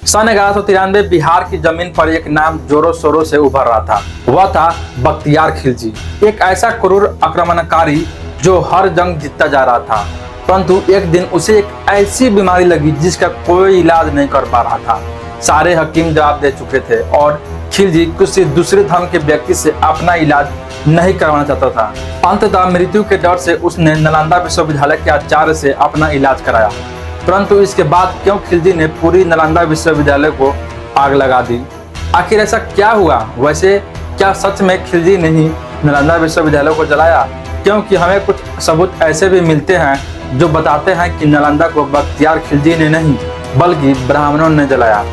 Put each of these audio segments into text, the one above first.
सन 1193 बिहार की जमीन पर एक नाम जोरों शोरों से उभर रहा था। वह था बख्तियार खिलजी, एक ऐसा क्रूर आक्रमणकारी जो हर जंग जीतता जा रहा था। परंतु एक दिन उसे एक ऐसी बीमारी लगी जिसका कोई इलाज नहीं कर पा रहा था। सारे हकीम जवाब दे चुके थे और खिलजी किसी दूसरे धर्म के व्यक्ति से अपना इलाज नहीं करवाना चाहता था। अंततः मृत्यु के डर से उसने नालंदा विश्वविद्यालय के आचार्य से अपना इलाज कराया। परंतु इसके बाद क्यों खिलजी ने पूरी नालंदा विश्वविद्यालय को आग लगा दी? आखिर ऐसा क्या हुआ? वैसे क्या सच में खिलजी ने ही नालंदा विश्वविद्यालय को जलाया? क्योंकि हमें कुछ सबूत ऐसे भी मिलते हैं जो बताते हैं कि नालंदा को बख्तियार खिलजी ने नहीं बल्कि ब्राह्मणों ने जलाया,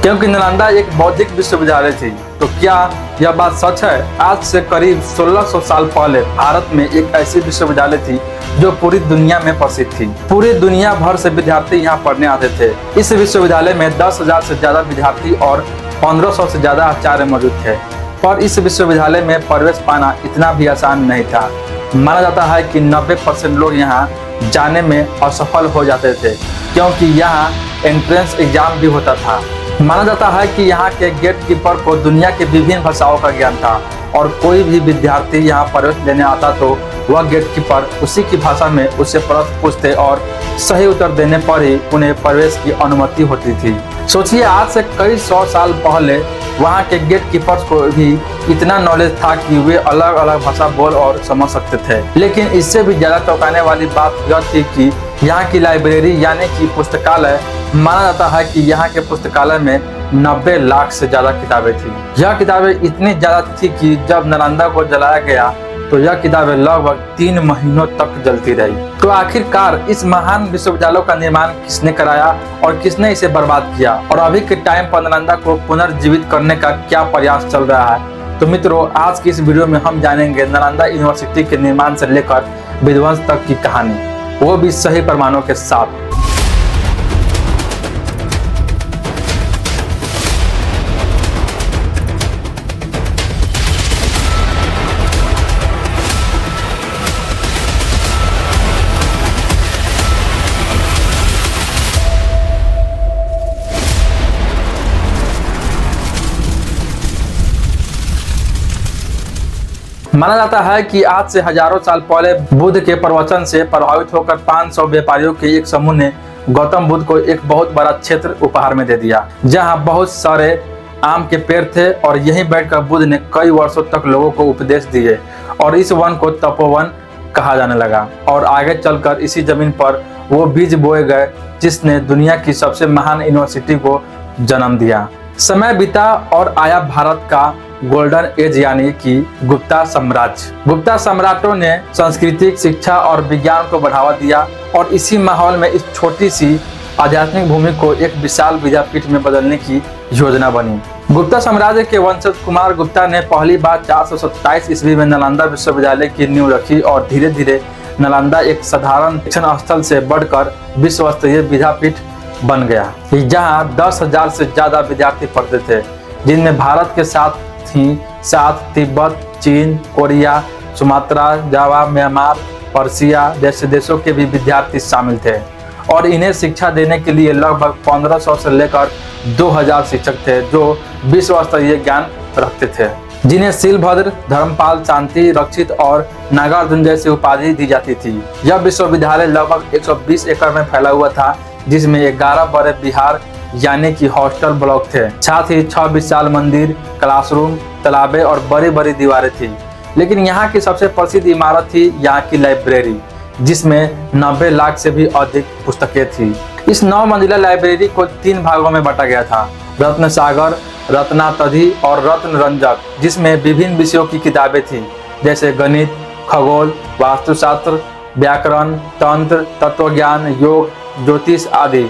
क्योंकि नालंदा एक बौद्धिक विश्वविद्यालय थी। तो क्या यह बात सच है? आज से करीब 1600 साल पहले भारत में एक ऐसी विश्वविद्यालय थी जो पूरी दुनिया में प्रसिद्ध थी। पूरी दुनिया भर से विद्यार्थी यहाँ पढ़ने आते थे। इस विश्वविद्यालय में 10,000 से ज्यादा विद्यार्थी और 1500 से ज्यादा आचार्य मौजूद थे। पर इस विश्वविद्यालय में प्रवेश पाना इतना भी आसान नहीं था। माना जाता है कि 90% लोग यहाँ जाने में असफल हो जाते थे, क्योंकि यहाँ एंट्रेंस एग्जाम भी होता था। माना जाता है कि यहाँ के गेट कीपर को दुनिया के विभिन्न भाषाओं का ज्ञान था और कोई भी विद्यार्थी यहाँ प्रवेश लेने आता तो वह गेट कीपर उसी की भाषा में उससे प्रश्न पूछते और सही उत्तर देने पर ही उन्हें प्रवेश की अनुमति होती थी। सोचिए, आज से कई 100 साल पहले वहाँ के गेट कीपर्स को भी इतना नॉलेज था कि वे अलग अलग भाषा बोल और समझ सकते थे। लेकिन इससे भी ज्यादा चौंकाने वाली बात यह थी कि यहाँ की लाइब्रेरी यानी कि पुस्तकालय, माना जाता है कि यहाँ के पुस्तकालय में 90 लाख से ज्यादा किताबें थी। यह किताबें इतनी ज्यादा थी कि जब नालंदा को जलाया गया तो यह किताबें लगभग 3 महीनों तक जलती रही। तो आखिरकार इस महान विश्वविद्यालय का निर्माण किसने कराया और किसने इसे बर्बाद किया, और अभी के टाइम पर नालंदा को पुनर्जीवित करने का क्या प्रयास चल रहा है? तो मित्रों, आज की इस वीडियो में हम जानेंगे नालंदा यूनिवर्सिटी के निर्माण से लेकर विध्वंस तक की कहानी, वो भी सही प्रमाणों के साथ। माना जाता है कि आज से हजारों साल पहले बुद्ध के प्रवचन से प्रभावित होकर 500 व्यापारियों के एक समूह ने गौतम बुद्ध को एक बहुत बड़ा क्षेत्र उपहार में दे दिया, जहां बहुत सारे आम के पेड़ थे और यहीं बैठकर बुद्ध ने कई वर्षों तक लोगों को उपदेश दिए और इस वन को तपोवन कहा जाने लगा। और आगे चलकर इसी जमीन पर वो बीज बोए गए जिसने दुनिया की सबसे महान यूनिवर्सिटी को जन्म दिया। समय बीता और आया भारत का गोल्डन एज यानी कि गुप्ता साम्राज्य। गुप्ता सम्राटों ने सांस्कृतिक, शिक्षा और विज्ञान को बढ़ावा दिया और इसी माहौल में इस छोटी सी आध्यात्मिक भूमि को एक विशाल विद्यापीठ में बदलने की योजना बनी। गुप्ता साम्राज्य के वंशज कुमार गुप्ता ने पहली बार 427 ईस्वी में नालंदा विश्वविद्यालय की नींव रखी और धीरे धीरे नालंदा एक साधारण शिक्षण स्थल से बढ़कर विश्व स्तरीय विद्यापीठ बन गया, जहाँ 10,000 से ज्यादा विद्यार्थी पढ़ते थे, जिनमें भारत के साथ तिब्बत, चीन, कोरिया, सुमात्रा, जावा, म्यांमार, पर्सिया जैसे देशों के भी विद्यार्थी शामिल थे। और इन्हें शिक्षा देने के लिए लगभग 1500 से लेकर 2000 शिक्षक थे जो विश्व स्तरीय ज्ञान रखते थे, जिन्हें शीलभद्र, धर्मपाल, शांति रक्षित और नागार्जुन जैसी उपाधि दी जाती थी। यह विश्वविद्यालय लगभग 120 एकड़ में फैला हुआ था, जिसमें 11 बड़े विहार यानी कि हॉस्टल ब्लॉक थे। साथ ही 6 विशाल मंदिर, क्लासरूम, तालाबें और बड़ी बड़ी दीवारें थी। लेकिन यहाँ की सबसे प्रसिद्ध इमारत थी यहाँ की लाइब्रेरी, जिसमें 90 लाख से भी अधिक पुस्तकें थी। इस 9 मंजिला लाइब्रेरी को 3 भागों में बांटा गया था: रत्न सागर, रत्नातधि और रत्न रंजक, जिसमें विभिन्न विषयों की किताबें थी जैसे गणित, खगोल, वास्तुशास्त्र, व्याकरण, तंत्र, तत्वज्ञान, योग, ज्योतिष आदि।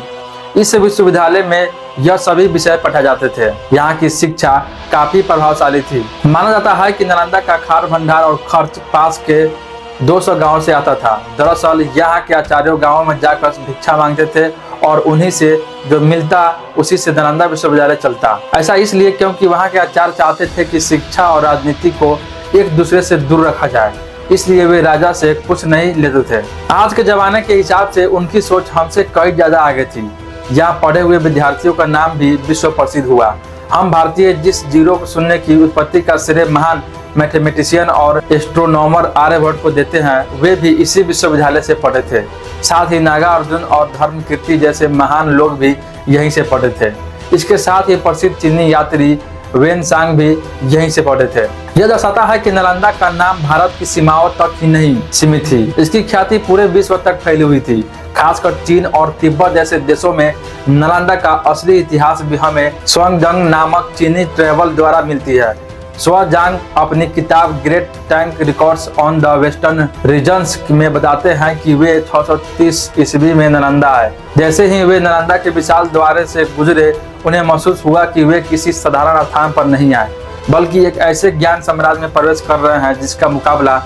इस विश्वविद्यालय में यह सभी विषय पढ़ाए जाते थे। यहाँ की शिक्षा काफी प्रभावशाली थी। माना जाता है कि नालंदा का खाद्य भंडार और खर्च पास के 200 गांवों से आता था। दरअसल यहाँ के आचार्यों गांवों में जाकर भिक्षा मांगते थे और उन्हीं से जो मिलता उसी से नालंदा विश्वविद्यालय चलता। ऐसा इसलिए क्योंकि वहाँ के आचार्य चाहते थे कि शिक्षा और राजनीति को एक दूसरे से दूर रखा जाए, इसलिए वे राजा से कुछ नहीं लेते थे। आज के जमाने के हिसाब से उनकी सोच हमसे कई ज्यादा आगे थी। यहाँ पढ़े हुए विद्यार्थियों का नाम भी विश्व प्रसिद्ध हुआ। हम भारतीय जिस जीरो को शून्य की उत्पत्ति का श्रेय महान मैथमेटिशियन और एस्ट्रोनॉमर आर्यभट्ट को देते हैं, वे भी इसी विश्वविद्यालय से पढ़े थे। साथ ही नागार्जुन और धर्मकीर्ति जैसे महान लोग भी यहीं से पढ़े थे। इसके साथ ही प्रसिद्ध चीनी यात्री वेनसांग भी यहीं से पढ़े थे। यह दर्शाता है कि नालंदा का नाम भारत की सीमाओं तक ही नहीं सीमित थी, इसकी ख्याति पूरे विश्व तक फैली हुई थी। खासकर चीन और तिब्बत जैसे देशों में नालंदा का असली इतिहास भी हमें स्वांगजंग नामक चीनी ट्रैवल द्वारा मिलती है। स्वांगजांग अपनी किताब Great Tang Records on the Western Regions में बताते हैं कि वे 630 ईस्वी में नालंदा आए। जैसे ही वे नालंदा के विशाल द्वार से गुजरे, उन्हें महसूस हुआ कि वे किसी साधारण स्थान पर नहीं आए, बल्कि एक ऐसे ज्ञान साम्राज्य में प्रवेश कर रहे हैं जिसका मुकाबला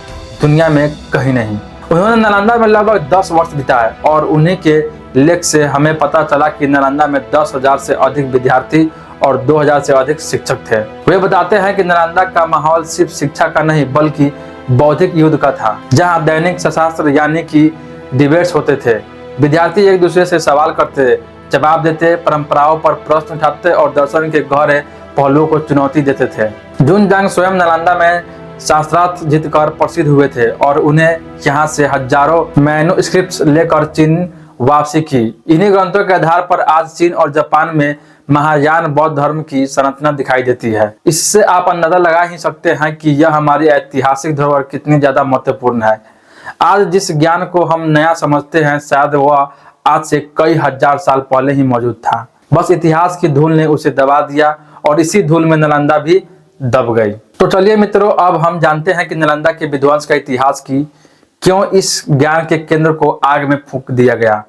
दुनिया में कहीं नहीं। उन्होंने नालंदा में लगभग 10 वर्ष बिताए और उन्हीं के लेख से हमें पता चला कि नालंदा में 10,000 से अधिक विद्यार्थी और 2,000 से अधिक शिक्षक थे। वे बताते हैं कि नालंदा का माहौल सिर्फ शिक्षा का नहीं बल्कि बौद्धिक युद्ध का था, जहां दैनिक शास्त्र यानी कि डिबेट्स होते थे। विद्यार्थी एक दूसरे से सवाल करते, जवाब देते, परंपराओं पर प्रश्न उठाते और दर्शन के गहरे पहलुओं को चुनौती देते थे। जुनजांग स्वयं नालंदा में शास्त्रार्थ जीतकर प्रसिद्ध हुए थे और उन्हें यहाँ से हजारों मैन्युस्क्रिप्ट्स लेकर चीन वापसी की। इन्हीं ग्रंथों के आधार पर आज चीन और जापान में महायान बौद्ध धर्म की संरचना दिखाई देती है। इससे आप अंदाजा लगा ही सकते हैं कि यह हमारी ऐतिहासिक धरोहर कितनी ज्यादा महत्वपूर्ण है। आज जिस ज्ञान को हम नया समझते हैं, शायद वह आज से कई हजार साल पहले ही मौजूद था। बस इतिहास की धूल ने उसे दबा दिया और इसी धूल में नालंदा भी दब गई। तो चलिए मित्रों, अब हम जानते हैं कि नालंदा के विध्वंस का इतिहास की क्यों इस ज्ञान के केंद्र को आग में फूंक दिया गया।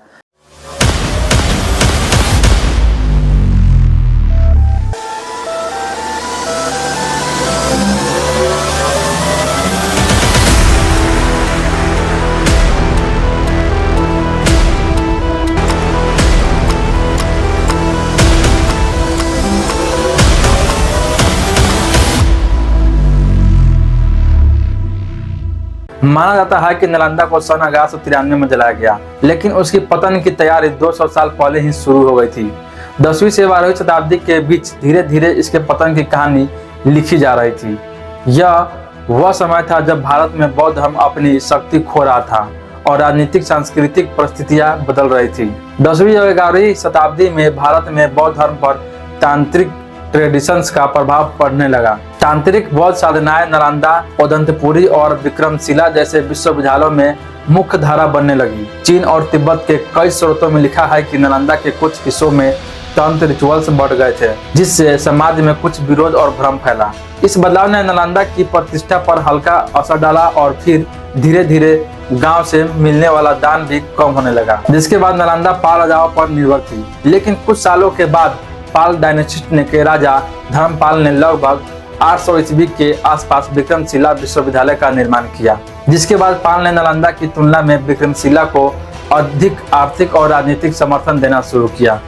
माना जाता है कि नालंदा को सन 1193 में जलाया गया, लेकिन उसकी पतन की तैयारी 200 साल पहले ही शुरू हो गई थी। 10वीं से 12वीं शताब्दी के बीच धीरे धीरे इसके पतन की कहानी लिखी जा रही थी। यह वह समय था जब भारत में बौद्ध धर्म अपनी शक्ति खो रहा था और राजनीतिक सांस्कृतिक परिस्थितियां बदल रही थी। 10वीं और 11वीं शताब्दी में भारत में बौद्ध धर्म पर तांत्रिक ट्रेडिशंस का प्रभाव पड़ने लगा। तांत्रिक बौद्ध साधनाएं नालंदा, उदंतपुरी और विक्रमशिला जैसे विश्वविद्यालयों में मुख्य धारा बनने लगी। चीन और तिब्बत के कई स्रोतों में लिखा है कि नालंदा के कुछ हिस्सों में तंत्र रिचुअल्स बढ़ गए थे, जिससे समाज में कुछ विरोध और भ्रम फैला। इस बदलाव ने नालंदा की प्रतिष्ठा पर हल्का असर डाला और फिर धीरे धीरे गांव से मिलने वाला दान भी कम होने लगा, जिसके बाद नालंदा पाल राजाओं पर निर्भर थी। लेकिन कुछ सालों के बाद पाल डायनेस्टी के राजा धर्मपाल ने लगभग 800 ईस्वी के आसपास विक्रमशिला विश्वविद्यालय का निर्माण किया, जिसके बाद पाल ने नालंदा की तुलना में विक्रमशिला को अधिक आर्थिक और राजनीतिक समर्थन देना शुरू किया।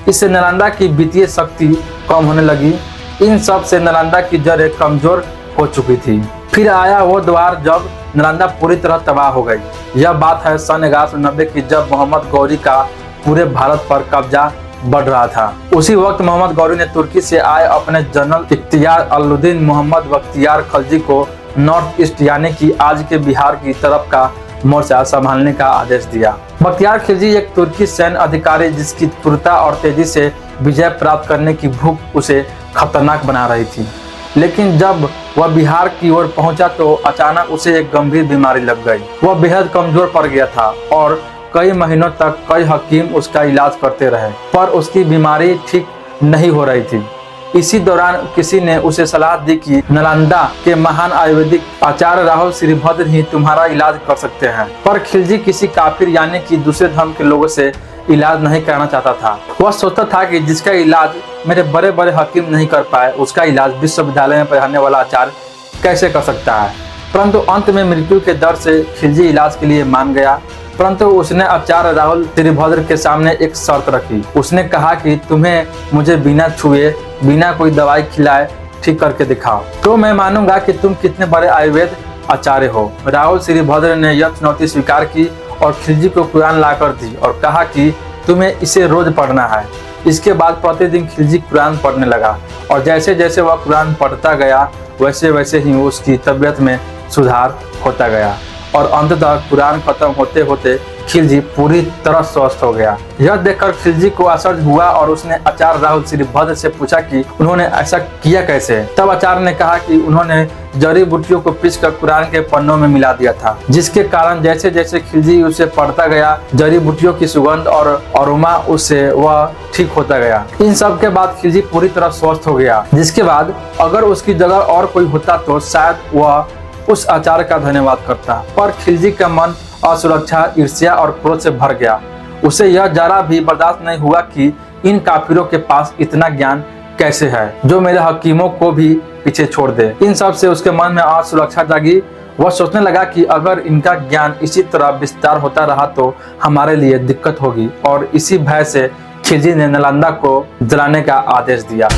इससे नालंदा की वित्तीय शक्ति कम होने लगी। इन सब से नालंदा की जड़ें कमजोर हो चुकी थी। फिर आया वो द्वार जब नालंदा पूरी तरह तबाह हो गई। यह बात है सन 1190 की, जब मोहम्मद गौरी का पूरे भारत पर कब्जा बढ़ रहा था। उसी वक्त मोहम्मद गौरी ने तुर्की से आए अपने जनरल इख्तियार अल्लुद्दीन मोहम्मद बख्तियार खलजी को नॉर्थ ईस्ट यानी कि आज के बिहार की तरफ का मोर्चा संभालने का आदेश दिया। बख्तियार खिलजी एक तुर्की सैन्य अधिकारी जिसकी क्रूरता और तेजी से विजय प्राप्त करने की भूख उसे खतरनाक बना रही थी। लेकिन जब वह बिहार की ओर पहुंचा तो अचानक उसे एक गंभीर बीमारी लग गई। वह बेहद कमजोर पड़ गया था और कई महीनों तक कई हकीम उसका इलाज करते रहे, पर उसकी बीमारी ठीक नहीं हो रही थी। इसी दौरान किसी ने उसे सलाह दी कि नालंदा के महान आयुर्वेदिक आचार्य राहुल श्रीभद्र ही तुम्हारा इलाज कर सकते हैं। पर खिलजी किसी काफिर यानी कि दूसरे धर्म के लोगों से इलाज नहीं कराना चाहता था। वह सोचता था कि जिसका इलाज मेरे बड़े बड़े हकीम नहीं कर पाए, उसका इलाज विश्वविद्यालय में पढ़ाने वाला आचार्य कैसे कर सकता है। परंतु अंत में मृत्यु के डर से खिलजी इलाज के लिए मान गया। परंतु उसने आचार्य राहुल श्रीभद्र के सामने एक शर्त रखी। उसने कहा कि तुम्हें मुझे बिना छुए, बिना कोई दवाई खिलाए ठीक करके दिखाओ, तो मैं मानूंगा कि तुम कितने बड़े आयुर्वेद आचार्य हो। राहुल श्रीभद्र ने यह चुनौती स्वीकार की और खिलजी को कुरान लाकर दी और कहा कि तुम्हें इसे रोज पढ़ना है। इसके बाद प्रतिदिन खिलजी कुरान पढ़ने लगा और जैसे जैसे वह कुरान पढ़ता गया वैसे वैसे ही उसकी तबीयत में सुधार होता गया और अंततः कुरान खत्म होते होते खिलजी पूरी तरह स्वस्थ हो गया। यह देखकर खिलजी को आश्चर्य हुआ और उसने आचार्य राहुल श्रीभद्र से पूछा कि उन्होंने ऐसा किया कैसे। तब आचार्य ने कहा कि उन्होंने जड़ी बूटियों को पीसकर कुरान के पन्नों में मिला दिया था, जिसके कारण जैसे जैसे खिलजी उसे पढ़ता गया जड़ी बूटियों की सुगंध और अरोमा उससे वह ठीक होता गया। इन सब के बाद खिलजी पूरी तरह स्वस्थ हो गया, जिसके बाद अगर उसकी जगह और कोई होता तो शायद वह उस आचार्य का धन्यवाद करता। पर खिलजी का मन असुरक्षा, ईर्ष्या और क्रोध से भर गया। उसे यह जरा भी बर्दाश्त नहीं हुआ कि इन काफिरों के पास इतना ज्ञान कैसे है जो मेरे हकीमों को भी पीछे छोड़ दे। इन सब से उसके मन में असुरक्षा जागी। वह सोचने लगा कि अगर इनका ज्ञान इसी तरह विस्तार होता रहा तो हमारे लिए दिक्कत होगी, और इसी भय से खिलजी ने नालंदा को जलाने का आदेश दिया।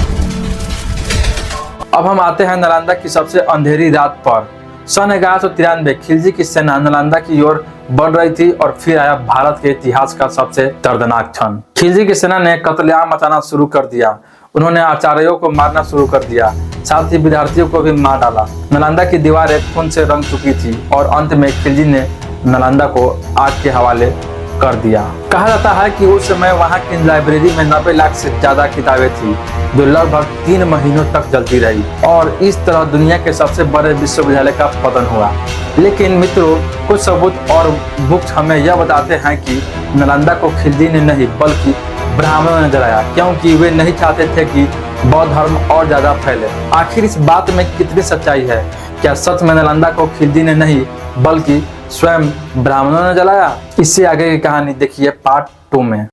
अब हम आते हैं नालंदा की सबसे अंधेरी रात पर। सन 1193 खिलजी की सेना नालंदा की ओर बढ़ रही थी और फिर आया भारत के इतिहास का सबसे दर्दनाक क्षण। खिलजी की सेना ने कत्लेआम मचाना शुरू कर दिया। उन्होंने आचार्यों को मारना शुरू कर दिया, साथ ही विद्यार्थियों को भी मार डाला। नालंदा की दीवारें खून से रंग चुकी थी और अंत में खिलजी ने नालंदा को आग के हवाले कर दिया। कहा जाता है कि उस समय वहां की लाइब्रेरी में 90 लाख से ज्यादा किताबें थी जो लगभग 3 महीनों तक जलती रही, और इस तरह दुनिया के सबसे बड़े विश्वविद्यालय का पतन हुआ। लेकिन मित्रों, कुछ सबूत और बुक्स हमें यह बताते हैं कि नालंदा को खिलजी ने नहीं बल्कि ब्राह्मणों ने जलाया, क्योंकि वे नहीं चाहते थे कि बौद्ध धर्म और ज्यादा फैले। आखिर इस बात में कितनी सच्चाई है? क्या सच में नालंदा को खिलजी ने नहीं बल्कि स्वयं ब्राह्मणों ने जलाया? इससे आगे की कहानी देखिए पार्ट 2 में।